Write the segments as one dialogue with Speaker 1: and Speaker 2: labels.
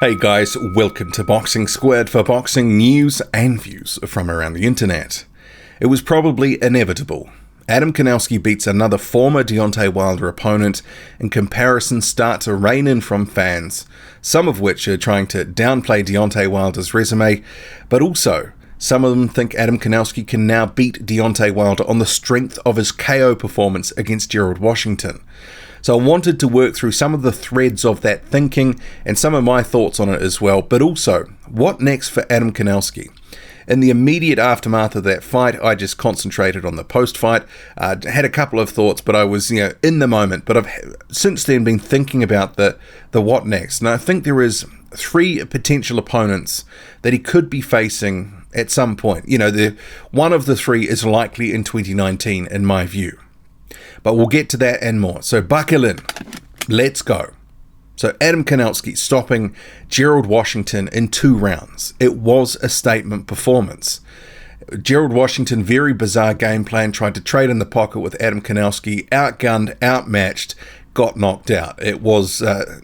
Speaker 1: Hey guys, welcome to Boxing Squared for boxing news and views from around the internet. It was probably inevitable. Adam Kownacki beats another former Deontay Wilder opponent, and comparisons start to rain in from fans, some of which are trying to downplay Deontay Wilder's resume, but also some of them think Adam Kownacki can now beat Deontay Wilder on the strength of his KO performance against Gerald Washington. So I wanted to work through some of the threads of that thinking and some of my thoughts on it as well, but also, what next for Adam Kownacki? In the immediate aftermath of that fight, I just concentrated on the post-fight. Had a couple of thoughts, but I was, in the moment. But I've since then been thinking about the what next. And I think there is 3 potential opponents that he could be facing at some point. One of the 3 is likely in 2019, in my view. But we'll get to that and more. So buckle in. Let's go. So Adam Kownacki stopping Gerald Washington in 2 rounds. It was a statement performance. Gerald Washington, very bizarre game plan, tried to trade in the pocket with Adam Kownacki, outgunned, outmatched, got knocked out. It was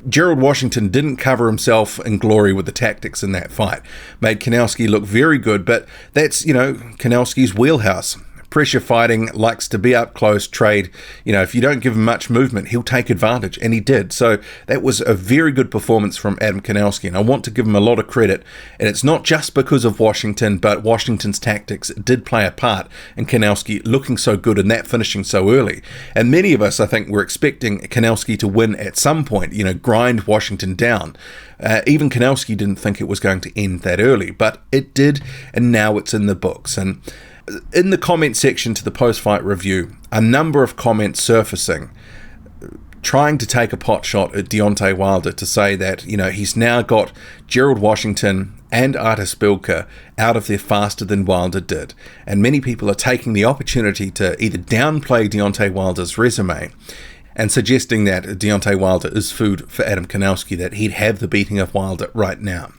Speaker 1: Gerald Washington didn't cover himself in glory with the tactics in that fight. Made Kownacki look very good, but that's, Kownacki's wheelhouse. Pressure fighting, likes to be up close, trade. If you don't give him much movement, he'll take advantage, and he did. So that was a very good performance from Adam Kownacki, and I want to give him a lot of credit. And it's not just because of Washington, but Washington's tactics did play a part in Kownacki looking so good and that finishing so early. And many of us, I think, were expecting Kownacki to win at some point, grind Washington down. Even Kownacki didn't think it was going to end that early, but it did, and now it's in the books. And in the comment section to the post-fight review, a number of comments surfacing, trying to take a pot shot at Deontay Wilder to say that, he's now got Gerald Washington and Artis Bilka out of there faster than Wilder did. And many people are taking the opportunity to either downplay Deontay Wilder's resume and suggesting that Deontay Wilder is food for Adam Kownacki, that he'd have the beating of Wilder right now.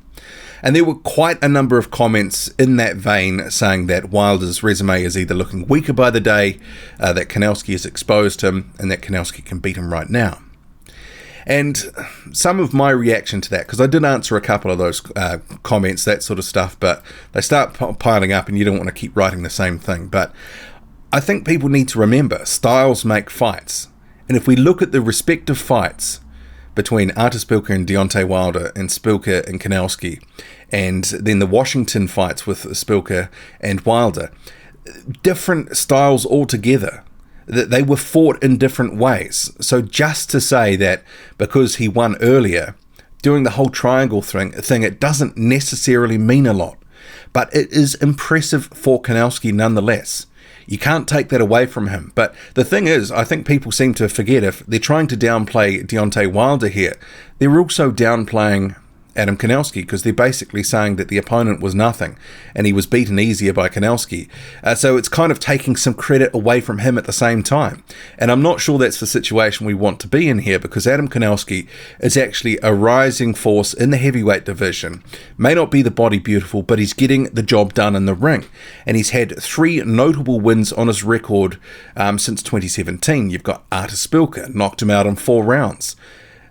Speaker 1: And there were quite a number of comments in that vein saying that Wilder's resume is either looking weaker by the day, that Kownacki has exposed him, and that Kownacki can beat him right now. And some of my reaction to that, because I did answer a couple of those comments, that sort of stuff, but they start piling up and you don't want to keep writing the same thing. But I think people need to remember, styles make fights. And if we look at the respective fights between Artis Bilka and Deontay Wilder, and Spilka and Kownacki, and then the Washington fights with Spilka and Wilder, different styles altogether. That they were fought in different ways. So just to say that because he won earlier, doing the whole triangle thing, it doesn't necessarily mean a lot. But it is impressive for Kownacki nonetheless. You can't take that away from him. But the thing is, I think people seem to forget, if they're trying to downplay Deontay Wilder here, they're also downplaying Adam Kownacki, because they're basically saying that the opponent was nothing and he was beaten easier by Kownacki. So it's kind of taking some credit away from him at the same time. And I'm not sure that's the situation we want to be in here, because Adam Kownacki is actually a rising force in the heavyweight division. May not be the body beautiful, but he's getting the job done in the ring. And he's had 3 notable wins on his record since 2017. You've got Artis Bilka, knocked him out in 4 rounds.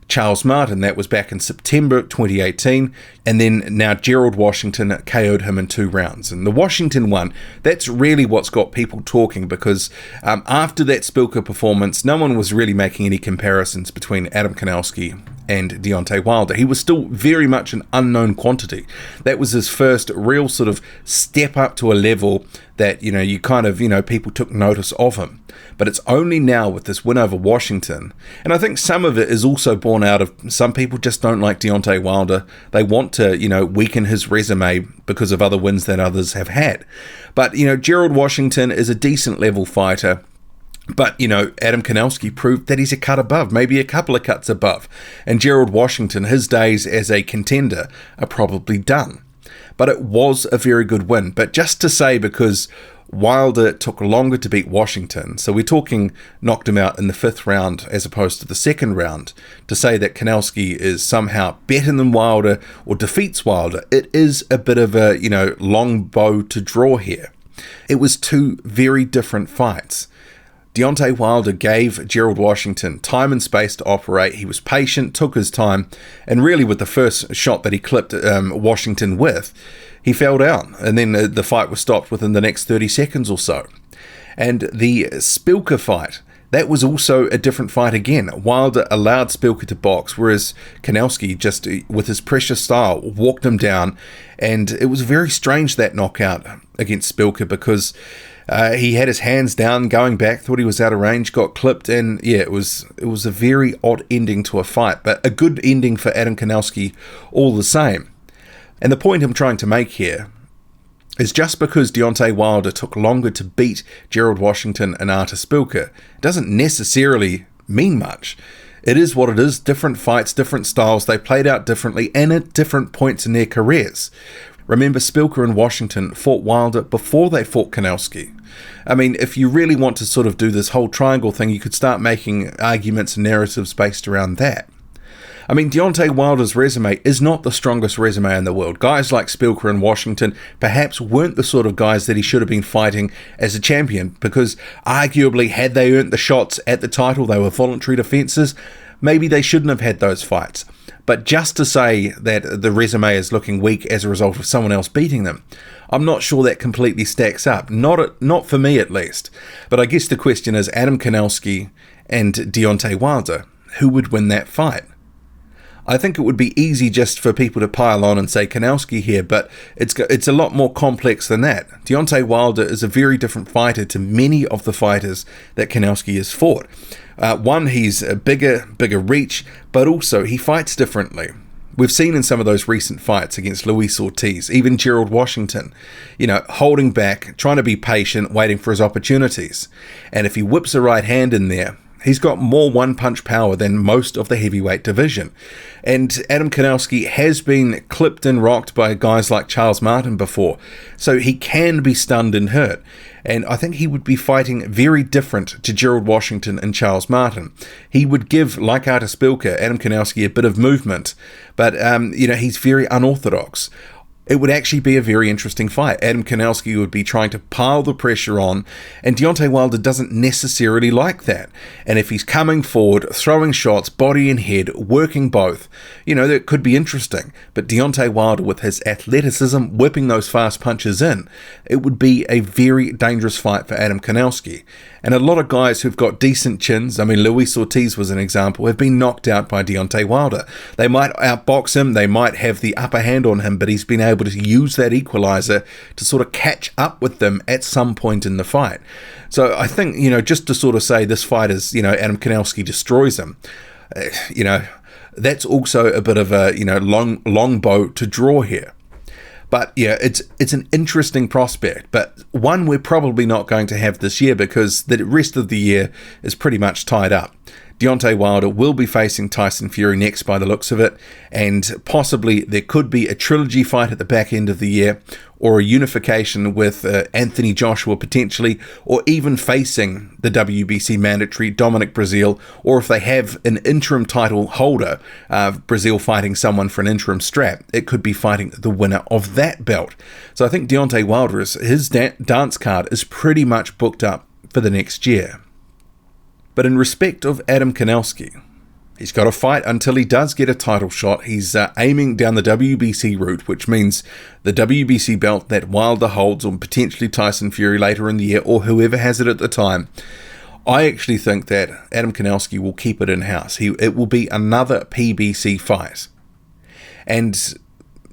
Speaker 1: Charles Martin, that was back in September 2018, and then now Gerald Washington KO'd him in 2 rounds. And the Washington one, that's really what's got people talking, because after that Spilka performance, no one was really making any comparisons between Adam Kownacki and Deontay Wilder. He was still very much an unknown quantity. That was his first real sort of step up to a level that, you kind of, people took notice of him. But it's only now with this win over Washington, and I think some of it is also born out of some people just don't like Deontay Wilder. They want to, weaken his resume because of other wins that others have had. But, Gerald Washington is a decent level fighter. But, Adam Kownacki proved that he's a cut above, maybe a couple of cuts above. And Gerald Washington, his days as a contender are probably done. But it was a very good win. But just to say, because Wilder took longer to beat Washington, so we're talking knocked him out in the 5th round as opposed to the 2nd round, to say that Kownacki is somehow better than Wilder or defeats Wilder, it is a bit of a, long bow to draw here. It was two very different fights. Deontay Wilder gave Gerald Washington time and space to operate. He was patient, took his time, and really with the first shot that he clipped Washington with, he fell down, and then the fight was stopped within the next 30 seconds or so. And the Szpilka fight, that was also a different fight again. Wilder allowed Szpilka to box, whereas Kownacki, just with his pressure style, walked him down, and it was very strange, that knockout against Szpilka, because he had his hands down, going back, thought he was out of range, got clipped, and yeah, it was a very odd ending to a fight, but a good ending for Adam Kownacki all the same. And the point I'm trying to make here is just because Deontay Wilder took longer to beat Gerald Washington and Artur Szpilka doesn't necessarily mean much. It is what it is, different fights, different styles, they played out differently and at different points in their careers. Remember, Szpilka and Washington fought Wilder before they fought Kownacki. I mean, if you really want to sort of do this whole triangle thing, you could start making arguments and narratives based around that. I mean, Deontay Wilder's resume is not the strongest resume in the world. Guys like Szpilka and Washington perhaps weren't the sort of guys that he should have been fighting as a champion, because arguably, had they earned the shots at the title, they were voluntary defences, maybe they shouldn't have had those fights. But just to say that the resume is looking weak as a result of someone else beating them, I'm not sure that completely stacks up. Not for me, at least. But I guess the question is, Adam Kownacki and Deontay Wilder, who would win that fight? I think it would be easy just for people to pile on and say Kownacki here, but it's a lot more complex than that. Deontay Wilder is a very different fighter to many of the fighters that Kownacki has fought. One, he's a bigger reach, but also he fights differently. We've seen in some of those recent fights against Luis Ortiz, even Gerald Washington, holding back, trying to be patient, waiting for his opportunities. And if he whips a right hand in there, he's got more one-punch power than most of the heavyweight division. And Adam Kownacki has been clipped and rocked by guys like Charles Martin before, so he can be stunned and hurt. And I think he would be fighting very different to Gerald Washington and Charles Martin. He would give, like Artur Szpilka, Adam Kownacki a bit of movement, but he's very unorthodox. It would actually be a very interesting fight. Adam Kownacki would be trying to pile the pressure on, and Deontay Wilder doesn't necessarily like that. And if he's coming forward, throwing shots, body and head, working both, that could be interesting. But Deontay Wilder, with his athleticism, whipping those fast punches in, it would be a very dangerous fight for Adam Kownacki. And a lot of guys who've got decent chins, I mean, Luis Ortiz was an example, have been knocked out by Deontay Wilder. They might outbox him, they might have the upper hand on him, but he's been able to use that equalizer to sort of catch up with them at some point in the fight. So I think, just to sort of say this fight is, Adam Kownacki destroys him, that's also a bit of a, long bow to draw here. But yeah, it's an interesting prospect, but one we're probably not going to have this year because the rest of the year is pretty much tied up. Deontay Wilder will be facing Tyson Fury next by the looks of it, and possibly there could be a trilogy fight at the back end of the year, or a unification with Anthony Joshua potentially, or even facing the WBC mandatory Dominic Breazeale, or if they have an interim title holder, Breazeale fighting someone for an interim strap, it could be fighting the winner of that belt. So I think Deontay Wilder, his dance card is pretty much booked up for the next year. But in respect of Adam Kownacki, he's got to fight until he does get a title shot. He's aiming down the WBC route, which means the WBC belt that Wilder holds, or potentially Tyson Fury later in the year, or whoever has it at the time. I actually think that Adam Kownacki will keep it in-house. It will be another PBC fight. And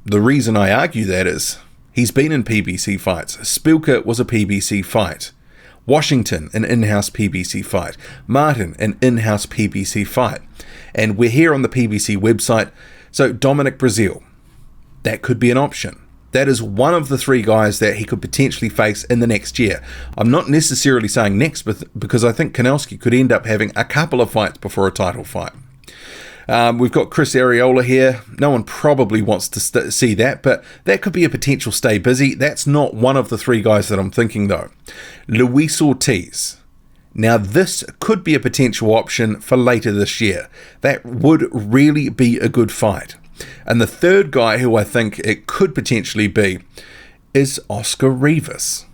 Speaker 1: the reason I argue that is he's been in PBC fights. Szpilka was a PBC fight. Washington, an in-house PBC fight. Martin, an in-house PBC fight. And we're here on the PBC website, so Dominic Breazeale, that could be an option. That is one of the three guys that he could potentially face in the next year. I'm not necessarily saying next, because I think Kownacki could end up having a couple of fights before a title fight. We've got Chris Arreola here. No one probably wants to see that, but that could be a potential stay busy. That's not one of the three guys that I'm thinking, though. Luis Ortiz. Now, this could be a potential option for later this year. That would really be a good fight. And the third guy who I think it could potentially be is Oscar Rivas.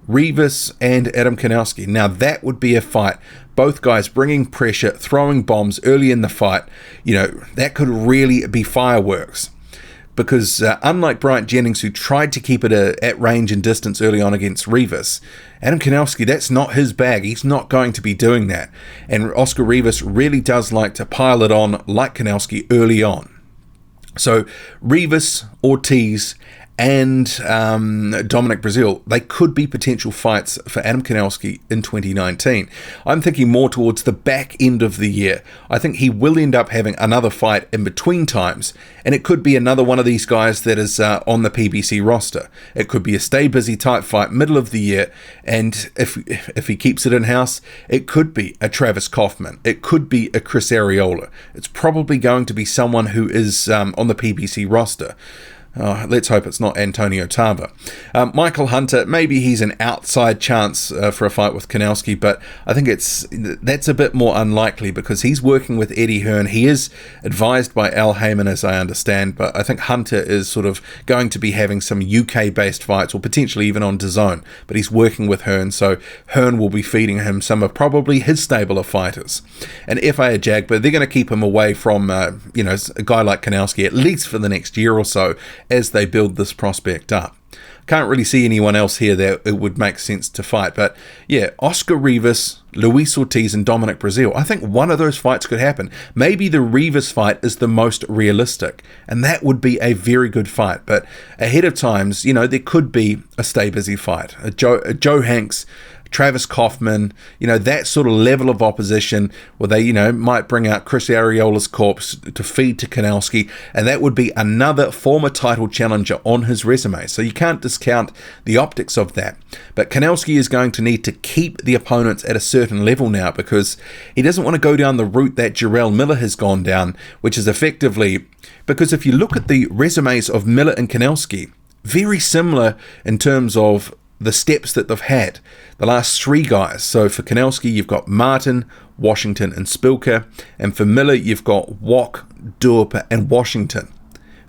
Speaker 1: Rivas and Adam Kownacki. Now that would be a fight. Both guys bringing pressure, throwing bombs early in the fight. That could really be fireworks. Because unlike Bryant Jennings, who tried to keep it at range and distance early on against Rivas, Adam Kownacki, that's not his bag. He's not going to be doing that. And Oscar Rivas really does like to pile it on like Kownacki early on. So Rivas, Ortiz, and Dominic Breazeale, they could be potential fights for Adam Kownacki in 2019. I'm thinking more towards the back end of the year. I think he will end up having another fight in between times, and it could be another one of these guys that is on the PBC roster. It could be a stay busy type fight middle of the year, and if he keeps it in-house, it could be a Travis Kaufman. It could be a Chris Arreola. It's probably going to be someone who is on the PBC roster. Let's hope it's not Antonio Tarver. Michael Hunter, maybe he's an outside chance for a fight with Kownacki, but I think that's a bit more unlikely because he's working with Eddie Hearn. He is advised by Al Heyman, as I understand, but I think Hunter is sort of going to be having some UK-based fights or potentially even on DAZN, but he's working with Hearn, so Hearn will be feeding him some of probably his stable of fighters. And FA Jagba, they're going to keep him away from a guy like Kownacki at least for the next year or so, as they build this prospect up. Can't really see anyone else here that it would make sense to fight, but yeah, Oscar Rivas, Luis Ortiz and Dominic Breazeale, I think one of those fights could happen. Maybe the Rivas fight is the most realistic, and that would be a very good fight, but ahead of times, there could be a stay busy fight, a Joe Hanks, Travis Kaufman, that sort of level of opposition where they, might bring out Chris Arreola's corpse to feed to Kownacki, and that would be another former title challenger on his resume. So you can't discount the optics of that. But Kownacki is going to need to keep the opponents at a certain level now because he doesn't want to go down the route that Jarrell Miller has gone down, which is effectively, because if you look at the resumes of Miller and Kownacki, very similar in terms of the steps that they've had, the last three guys. So for Kownacki, you've got Martin, Washington and Spilker, and for Miller, you've got Wok, Duopa and Washington.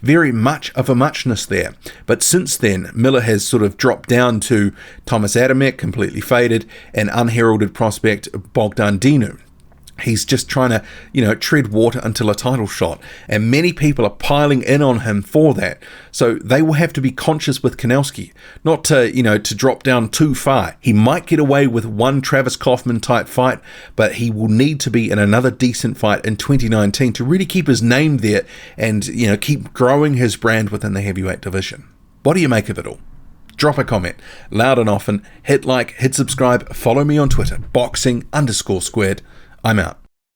Speaker 1: Very much of a muchness there. But since then, Miller has sort of dropped down to Thomas Adamek, completely faded, and unheralded prospect Bogdan Dinu. He's just trying to, tread water until a title shot. And many people are piling in on him for that. So they will have to be conscious with Kownacki, not to drop down too far. He might get away with one Travis Kaufman type fight, but he will need to be in another decent fight in 2019 to really keep his name there and, keep growing his brand within the heavyweight division. What do you make of it all? Drop a comment, loud and often, hit like, hit subscribe, follow me on Twitter, boxing_squared. I'm out.